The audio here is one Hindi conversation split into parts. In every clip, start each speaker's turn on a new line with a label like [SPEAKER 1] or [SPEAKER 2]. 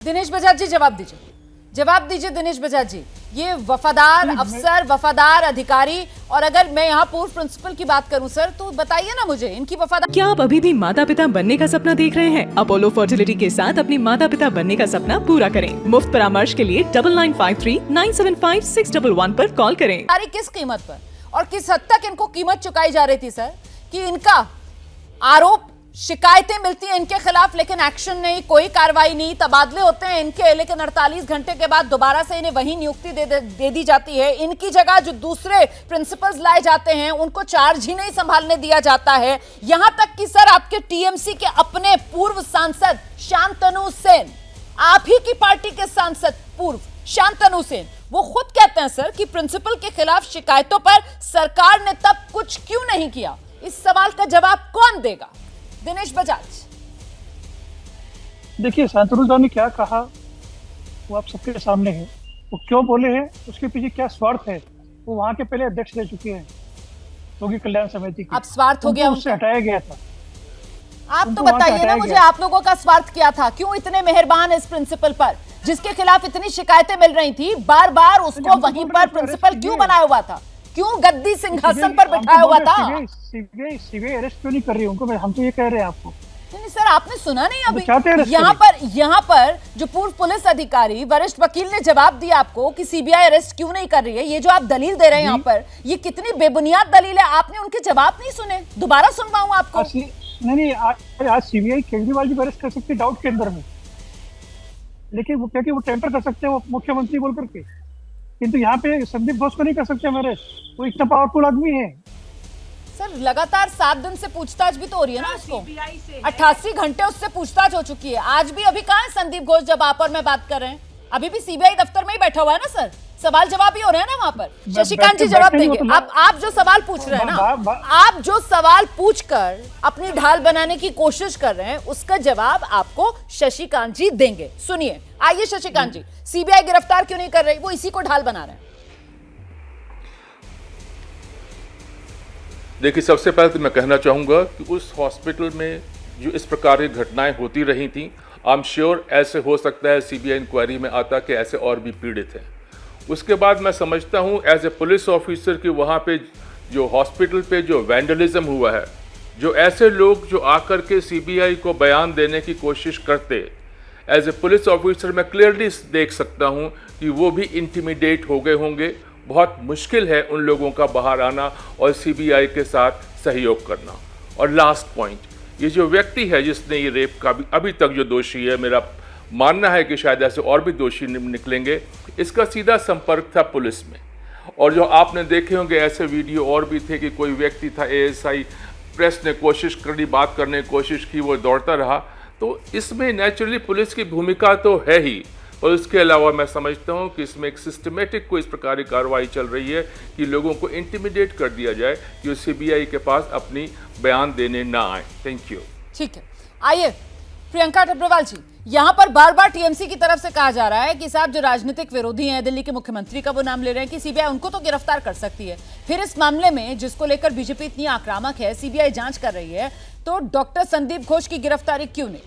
[SPEAKER 1] दिनेश बजाज जी जवाब दीजिए दिनेश बजाज जी, ये वफादार अफसर, वफादार अधिकारी, और अगर मैं यहाँ पूर्व प्रिंसिपल की बात करूँ सर, तो बताइए ना मुझे इनकी वफादार।
[SPEAKER 2] क्या आप अभी भी माता पिता बनने का सपना देख रहे हैं? अपोलो फर्टिलिटी के साथ अपने माता पिता बनने का सपना पूरा करें। मुफ्त परामर्श के लिए 9953975611 पर कॉल करें।
[SPEAKER 1] किस कीमत पर और किस हद तक इनको कीमत चुकाई जा रही थी सर, कि इनका आरोप, शिकायतें मिलती हैं इनके खिलाफ, लेकिन एक्शन नहीं, कोई कार्रवाई नहीं, तबादले होते हैं इनके, लेकिन 48 घंटे के बाद दोबारा से इन्हें वही नियुक्ति दे दी जाती है। इनकी जगह जो दूसरे प्रिंसिपल्स लाए जाते हैं उनको चार्ज ही नहीं संभालने दिया जाता है। यहां तक कि सर आपके टीएमसी के अपने पूर्व सांसद शांतनु सेन, आप ही की पार्टी के सांसद पूर्व शांतनु सेन, वो खुद कहते हैं सर कि प्रिंसिपल के खिलाफ शिकायतों पर सरकार ने तब कुछ क्यों नहीं किया। इस सवाल का जवाब कौन देगा? दिनेश बजाज।
[SPEAKER 3] देखिए, शांतनु साहब ने क्या कहा वो आप सबके सामने है। वो क्यों बोले हैं, उसके पीछे क्या स्वार्थ है, वो वहाँ के पहले अध्यक्ष रह चुके हैं रोगी कल्याण समिति के।
[SPEAKER 1] अब स्वार्थ हो गया,
[SPEAKER 3] उससे हटाया गया था।
[SPEAKER 1] आप तो बताइए ना मुझे, आप लोगों का स्वार्थ क्या था? क्यों इतने मेहरबान इस प्रिंसिपल पर, जिसके खिलाफ इतनी शिकायतें मिल रही थी, बार बार उसको वहीं पर प्रिंसिपल क्यों बनाया हुआ था? क्यों गद्दी सिंहासन पर बिठाया हुआ था?
[SPEAKER 3] सीबीआई अरेस्ट क्यों नहीं कर रही उनको? हम तो ये कह रहे हैं आपको।
[SPEAKER 1] नहीं सर, आपने सुना नहीं अभी?
[SPEAKER 3] तो
[SPEAKER 1] यहाँ पर जो पूर्व पुलिस अधिकारी, वरिष्ठ वकील ने जवाब दिया आपको कि सीबीआई अरेस्ट क्यों नहीं कर रही है। ये जो आप दलील दे रहे हैं यहाँ पर, ये कितनी बेबुनियाद दलील है। आपने उनके जवाब नहीं सुने? दोबारा सुनवाऊं आपको?
[SPEAKER 3] नहीं, आज सीबीआई केजरीवाल जी को अरेस्ट कर सकती है डाउट के अंदर में, लेकिन वो क्या कि वो टेम्पर कर सकते हैं वो मुख्यमंत्री बोल करके, किंतु यहाँ पे संदीप घोष को नहीं कर सकते हमारे। वो इतना पावरफुल आदमी है
[SPEAKER 1] सर। लगातार 7 दिन से पूछताछ भी तो हो रही है ना उसको, 88 घंटे उससे पूछताछ हो चुकी है। आज भी अभी कहाँ है संदीप घोष जब आप और मैं बात कर रहे हैं? अभी भी सीबीआई दफ्तर में ही बैठा हुआ है ना सर, सवाल जवाब ही हो रहे हैं ना वहाँ पर। शशिकांत जी जवाब देंगे। आप जो सवाल पूछ रहे हैं ना, आप जो सवाल पूछकर अपनी ढाल बनाने की कोशिश कर रहे हैं, उसका जवाब आपको शशिकांत जी देंगे। सुनिए, आइए शशिकांत जी, सीबीआई गिरफ्तार क्यों नहीं कर रही? वो इसी को ढाल बना रहे हैं।
[SPEAKER 4] देखिए, सबसे पहले तो मैं कहना चाहूँगा कि उस हॉस्पिटल में जो इस प्रकार की घटनाएं होती रही थी, आई एम श्योर ऐसे हो सकता है सीबीआई इंक्वायरी में आता कि ऐसे और भी पीड़ित हैं। उसके बाद मैं समझता हूँ एज ए पुलिस ऑफिसर कि वहाँ पे जो हॉस्पिटल पे जो वैंडलिज्म हुआ है, जो ऐसे लोग जो आकर के सीबीआई को बयान देने की कोशिश करते, एज ए पुलिस ऑफिसर मैं क्लियरली देख सकता हूँ कि वो भी इंटिमिडेट हो गए होंगे। बहुत मुश्किल है उन लोगों का बाहर आना और सीबीआई के साथ सहयोग करना। और लास्ट पॉइंट, ये जो व्यक्ति है जिसने ये रेप का भी अभी तक जो दोषी है, मेरा मानना है कि शायद ऐसे और भी दोषी निकलेंगे, इसका सीधा संपर्क था पुलिस में। और जो आपने देखे होंगे ऐसे वीडियो और भी थे कि कोई व्यक्ति था एएसआई, प्रेस ने कोशिश करी, बात करने की कोशिश की, वो दौड़ता रहा। तो इसमें नेचुरली पुलिस की भूमिका तो है ही, और उसके अलावा मैं समझता हूँ कि इसमें एक सिस्टमेटिक कोई इस प्रकार की कार्रवाई चल रही है कि लोगों को इंटिमिडेट कर दिया जाए कि वो सीबीआई के पास अपनी बयान देने ना आए। Thank you.
[SPEAKER 1] ठीक है, आइए प्रियंका टब्रेवाल जी, यहाँ पर बार बार टीएमसी की तरफ से कहा जा रहा है कि साहब जो राजनीतिक विरोधी हैं, दिल्ली के मुख्यमंत्री का वो नाम ले रहे हैं कि सीबीआई उनको तो गिरफ्तार कर सकती है। फिर इस मामले में जिसको लेकर बीजेपी इतनी आक्रामक है, सीबीआई जांच कर रही है, तो डॉक्टर संदीप घोष की गिरफ्तारी क्यों नहीं?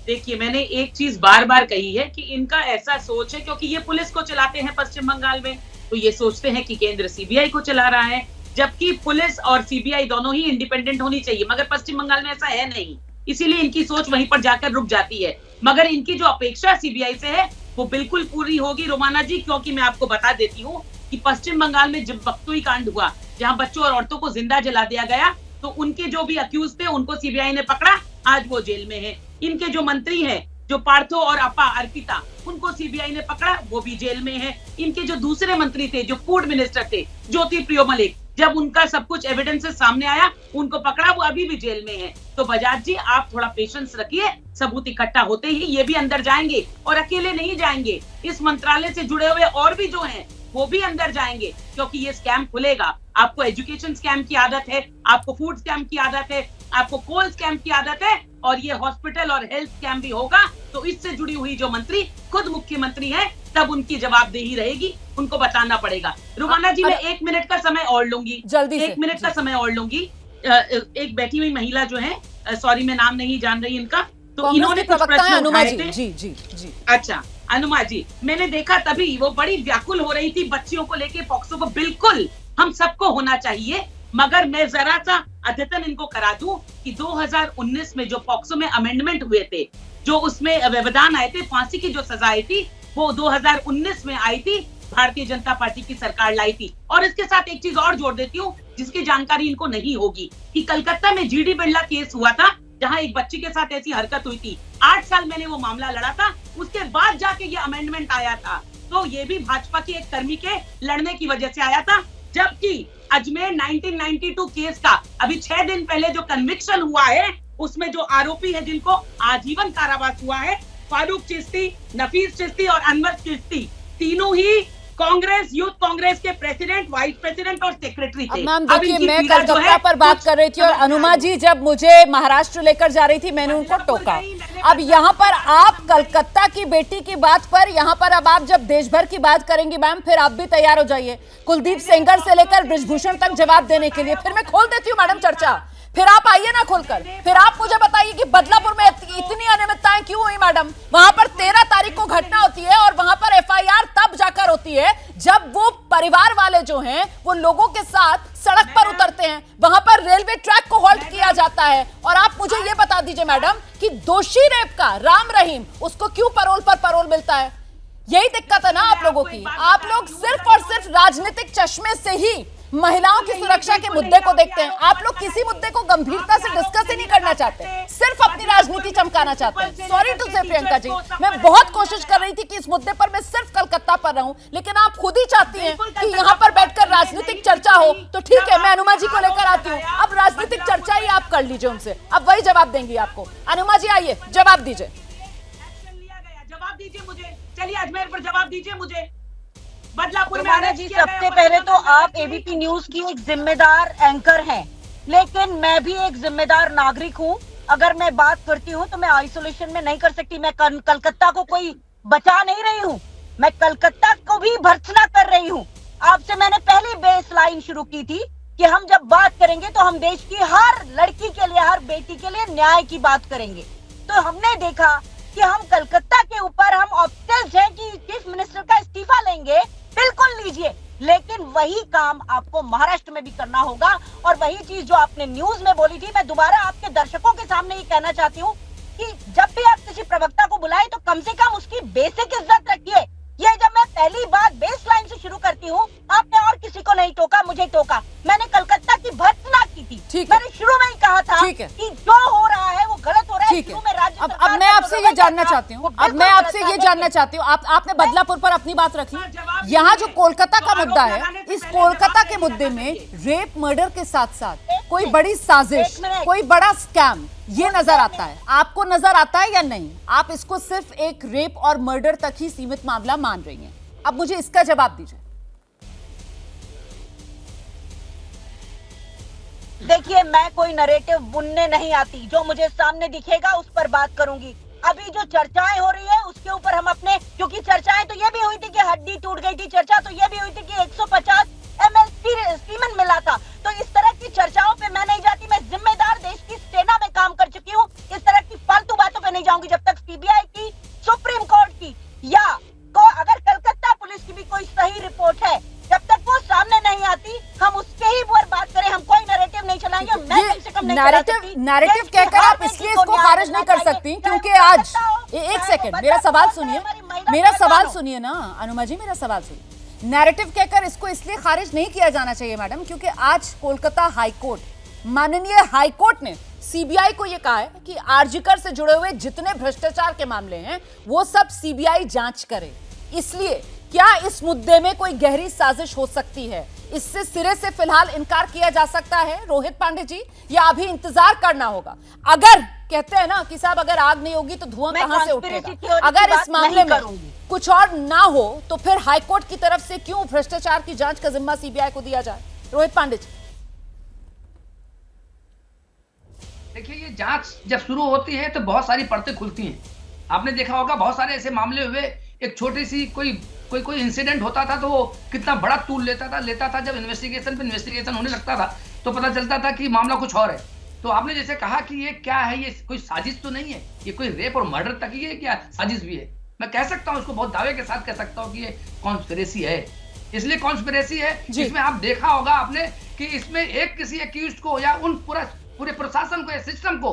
[SPEAKER 5] देखिए, मैंने एक चीज बार बार कही है कि इनका ऐसा सोच है, क्योंकि ये पुलिस को चलाते हैं पश्चिम बंगाल में, तो ये सोचते हैं कि केंद्र सीबीआई को चला रहा है, जबकि पुलिस और सीबीआई दोनों ही इंडिपेंडेंट होनी चाहिए। मगर पश्चिम बंगाल में ऐसा है नहीं, इसीलिए इनकी सोच वहीं पर जाकर रुक जाती है। मगर इनकी जो अपेक्षा सीबीआई से है वो बिल्कुल पूरी होगी रोमाना जी, क्योंकि मैं आपको बता देती हूँ कि पश्चिम बंगाल में जब बख्तुई कांड हुआ, जहाँ बच्चों और औरतों को जिंदा जला दिया गया, तो उनके जो भी अक्यूज थे उनको सीबीआई ने पकड़ा, आज वो जेल में है। इनके जो मंत्री हैं, जो पार्थो और अपा अर्पिता, उनको सीबीआई ने पकड़ा, वो भी जेल में है। इनके जो दूसरे मंत्री थे, जो फूड मिनिस्टर थे, ज्योति प्रियो मलिक, जब उनका सब कुछ एविडेंसेस सामने आया, उनको पकड़ा, वो अभी भी जेल में है। तो बजाज जी, आप थोड़ा पेशेंस रखिए, सबूत इकट्ठा होते ही ये भी अंदर जाएंगे, और अकेले नहीं जाएंगे, इस मंत्रालय से जुड़े हुए और भी जो हैं वो भी अंदर जाएंगे, क्योंकि ये स्कैम खुलेगा। आपको एजुकेशन स्कैम की आदत है, आपको फूड स्कैम की आदत है, आपको कोल स्कैम की आदत है, और ये हॉस्पिटल और हेल्थ स्कैम भी होगा। तो इससे जुड़ी हुई जो मंत्री खुद मुख्यमंत्री है, तब उनकी जवाबदेही रहेगी, उनको बताना पड़ेगा। रुमाना जी, मैं 1 मिनट का समय और लूंगी, जल्दी 1 मिनट का समय और लूंगी। एक बैठी हुई महिला जो है, सॉरी मैं नाम नहीं जान रही इनका, तो
[SPEAKER 1] कांग्रेस
[SPEAKER 5] इन्होंने
[SPEAKER 1] की
[SPEAKER 5] कुछ
[SPEAKER 1] प्रवक्ता है
[SPEAKER 5] प्रश्न
[SPEAKER 1] अनुमा
[SPEAKER 5] उठाए
[SPEAKER 1] जी।
[SPEAKER 5] थे।
[SPEAKER 1] जी जी जी।
[SPEAKER 5] अच्छा अनुमा जी, मैंने देखा तभी वो बड़ी व्याकुल हो रही थी बच्चियों को लेके, पॉक्सो को। बिल्कुल हम सबको होना चाहिए, मगर मैं जरा सा अद्यतन इनको करा दूं कि 2019 में जो पॉक्सो में अमेंडमेंट हुए थे, जो उसमें व्यवधान आए थे, फांसी की जो सजा आई थी, वो 2019 में आई थी, भारतीय जनता पार्टी की सरकार लाई थी। और इसके साथ एक चीज और जोड़ देती हूँ जिसकी जानकारी इनको नहीं होगी, कि कलकत्ता में जीडी बिरला केस हुआ था, जहां एक बच्ची के साथ ऐसी हरकत हुई थी। 8 साल मैंने वो मामला लड़ा था, उसके बाद जाके ये अमेंडमेंट आया था। तो ये भी भाजपा के एक कर्मी के लड़ने की वजह से आया था। जबकि अजमेर 1992 केस का अभी 6 दिन पहले जो कन्विक्शन हुआ है, उसमें जो आरोपी है जिनको आजीवन कारावास हुआ है, फारूक चिश्ती, नफीस चिश्ती और अनवर चिश्ती, तीनों ही कांग्रेस, यूथ कांग्रेस के प्रेसिडेंट, वाइस प्रेसिडेंट और सेक्रेटरी थे।
[SPEAKER 1] मैम
[SPEAKER 5] अब
[SPEAKER 1] देखिए,
[SPEAKER 5] इनकी
[SPEAKER 1] मैं
[SPEAKER 5] पीड़ा जो
[SPEAKER 1] कलकत्ता
[SPEAKER 5] है,
[SPEAKER 1] पर बात
[SPEAKER 5] कुछ
[SPEAKER 1] कर रही थी और
[SPEAKER 5] समझ
[SPEAKER 1] अनुमा
[SPEAKER 5] आई।
[SPEAKER 1] जी जब मुझे महाराष्ट्र लेकर जा रही थी मैंने उनको टोका। अब यहाँ पर आप कलकत्ता की बेटी की बात पर, यहाँ पर अब आप जब देश भर की बात करेंगी मैम, फिर आप भी तैयार हो जाइए कुलदीप सेंगर से लेकर बृजभूषण तक जवाब देने के लिए। फिर मैं खोल देती हूँ मैडम चर्चा, फिर आप आइए ना खोलकर। फिर आप मुझे बताइए कि बदलापुर में इतनी अनियमितताएं क्यों हुई मैडम? वहां पर 13 तारीख को घटना होती है और वहां पर एफआईआर तब जाकर होती है जब वो परिवार वाले जो हैं वो लोगों के साथ सड़क पर उतरते हैं, वहां पर रेलवे ट्रैक को हॉल्ट किया जाता है। और आप मुझे ये बता दीजिए मैडम कि दोषी रेप का राम रहीम, उसको क्यों पैरोल पर पैरोल मिलता है? यही दिक्कत है ना आप लोगों की। आप लोग सिर्फ और सिर्फ राजनीतिक चश्मे से ही महिलाओं की सुरक्षा के मुद्दे को देखते हैं। आप लोग किसी मुद्दे को गंभीरता से डिस्कस ही नहीं करना चाहते, सिर्फ अपनी राजनीति चमकाना चाहते हैं। सॉरी टू से प्रियंका जी, मैं बहुत कोशिश कर रही थी कि इस मुद्दे पर मैं सिर्फ कलकत्ता पर रहूं, लेकिन आप खुद ही चाहती हैं कि यहाँ पर बैठकर राजनीतिक चर्चा हो। तो ठीक है, मैं अनुमा जी को लेकर आती हूँ। अब राजनीतिक चर्चा ही आप कर लीजिए उनसे, अब वही जवाब देंगी आपको। अनुमा जी आइए, जवाब दीजिए।
[SPEAKER 5] एक्शन लिया गया, जवाब दीजिए मुझे। चलिए अजमेर पर जवाब दीजिए मुझे। बदलापुर में
[SPEAKER 6] रुमाना जी, सबसे पहले तो आप एबीपी न्यूज की एक जिम्मेदार एंकर हैं, लेकिन मैं भी एक जिम्मेदार नागरिक हूं। अगर मैं बात करती हूं तो मैं आइसोलेशन में नहीं कर सकती। मैं कलकत्ता को कोई बचा नहीं रही हूं, मैं कलकत्ता को भी भर्त्सना कर रही हूं। आपसे मैंने पहली बेस लाइन शुरू की थी कि हम जब बात करेंगे तो हम देश की हर लड़की के लिए, हर बेटी के लिए न्याय की बात करेंगे। तो हमने देखा कि हम कलकत्ता के ऊपर हम ऑब्सेस्ड हैं कि चीफ मिनिस्टर का इस्तीफा लेंगे। बिल्कुल लीजिए, लेकिन वही काम आपको महाराष्ट्र में भी करना होगा। और वही चीज जो आपने न्यूज में बोली थी, मैं दोबारा आपके दर्शकों के सामने ये कहना चाहती हूँ कि जब भी आप किसी प्रवक्ता को बुलाएं तो कम से कम उसकी बेसिक इज्जत रखिए। ये जब मैं पहली बात बेस लाइन से शुरू करती हूँ, आपने और किसी को नहीं टोका, मुझे टोका। मैंने कलकत्ता की भर्त्सना की थी। मैंने शुरू में ही कहा था कि जो हो रहा है वो गलत हो रहा है। शुरू में राज्य सरकार
[SPEAKER 1] अब मैं आपसे ये जानना चाहती हूँ, अब मैं आपसे ये जानना चाहती हूँ, आपने बदलापुर पर अपनी बात रखी, यहाँ जो कोलकाता का मुद्दा है, इस कोलकाता के मुद्दे में रेप मर्डर के साथ साथ कोई बड़ी साजिश, कोई बड़ा स्कैम ये नजर आता है। आपको नजर आता है या नहीं? आप इसको सिर्फ एक रेप और मर्डर तक ही सीमित मामला मान रही हैं। अब मुझे इसका जवाब दीजिए।
[SPEAKER 6] देखिए, मैं कोई नरेटिव बुनने नहीं आती, जो मुझे सामने दिखेगा उस पर बात करूंगी। अभी जो चर्चाएं हो रही है उसके ऊपर हम अपने, क्योंकि चर्चाएं तो ये भी हुई थी कि हड्डी टूट गई थी, चर्चा तो ये भी हुई थी कि 150 ml सीमेंट मिला था। तो इस तरह की चर्चाओं पे मैं नहीं जाती। मैं जिम्मेदार देश की सेना में काम कर चुकी हूँ। इस तरह की फालतू बातों पे नहीं जाऊंगी जब तक सीबीआई की, सुप्रीम कोर्ट की या अगर कलकत्ता पुलिस की भी कोई सही रिपोर्ट है, जब तक वो सामने नहीं आती हम उसके ही पर बात करें। हम कोई नैरेटिव नहीं चलाएंगे। मैं कम से कम नहीं चला सकती।
[SPEAKER 1] नैरेटिव कहकर आप इसलिए इसको खारिज नहीं कर सकती क्योंकि आज एक सेकंड मेरा सवाल सुनिए, मेरा सवाल सुनिए ना अनुमा जी, मेरा सवाल सुनिए। नैरेटिव कहकर इसको इसलिए खारिज नहीं किया जाना चाहिए मैडम क्योंकि आज कोलकाता हाईकोर्ट, माननीय हाईकोर्ट ने सीबीआई को यह कहा है कि आरजीकर से जुड़े हुए जितने भ्रष्टाचार के मामले हैं वो सब सीबीआई जांच करे। इसलिए क्या इस मुद्दे में कोई गहरी साजिश हो सकती है? इससे सिरे से फिलहाल इनकार किया जा सकता है रोहित पांडे जी, या अभी इंतजार करना होगा? अगर कहते हैं ना कि साहब अगर आग नहीं होगी तो धुआं कहां से उठेगा, अगर इस मामले में कुछ और ना हो तो फिर हाईकोर्ट की तरफ से क्यों भ्रष्टाचार की जांच का जिम्मा सीबीआई को दिया जाए? रोहित पांडे जी।
[SPEAKER 7] देखिए, ये जांच जब शुरू होती है तो बहुत सारी परतें खुलती हैं। आपने देखा होगा बहुत सारे ऐसे मामले हुए, एक छोटी सी कोई इंसिडेंट होता था तो वो कितना बड़ा तूल लेता था। जब इन्वेस्टिगेशन होने लगता था तो पता चलता था कि मामला कुछ और है। तो आपने जैसे कहा कि ये क्या है, ये कोई साजिश तो नहीं है, ये कोई रेप और मर्डर तक ही है, क्या साजिश भी है? मैं कह सकता हूँ, इसको बहुत दावे के साथ कह सकता हूँ कि ये कॉन्स्पिरेसी है। इसलिए कॉन्स्पिरेसी है, इसमें आप देखा होगा आपने कि इसमें एक किसी एक्यूज्ड को या उन पूरे प्रशासन को या सिस्टम को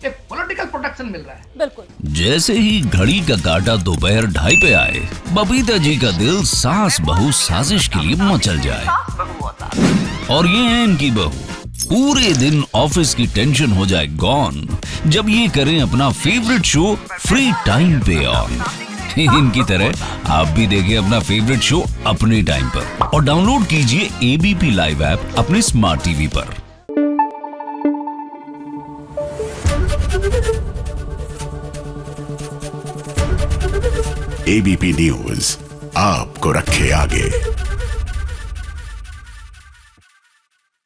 [SPEAKER 7] एक पॉलिटिकल प्रोटेक्शन मिल रहा है।
[SPEAKER 1] बिल्कुल।
[SPEAKER 8] जैसे ही घड़ी का काटा दोपहर 2:30 पे आए, बबीता जी का दिल सास बहू साजिश के लिए मचल जाए। और ये है इनकी बहू, पूरे दिन ऑफिस की टेंशन हो जाए गॉन जब ये करें अपना फेवरेट शो फ्री टाइम पे ऑन। इनकी तरह आप भी देखिए अपना फेवरेट शो अपने टाइम पर और डाउनलोड कीजिए एबीपी लाइव ऐप अपने स्मार्ट टीवी पर।
[SPEAKER 9] एबीपी न्यूज आपको रखे आगे।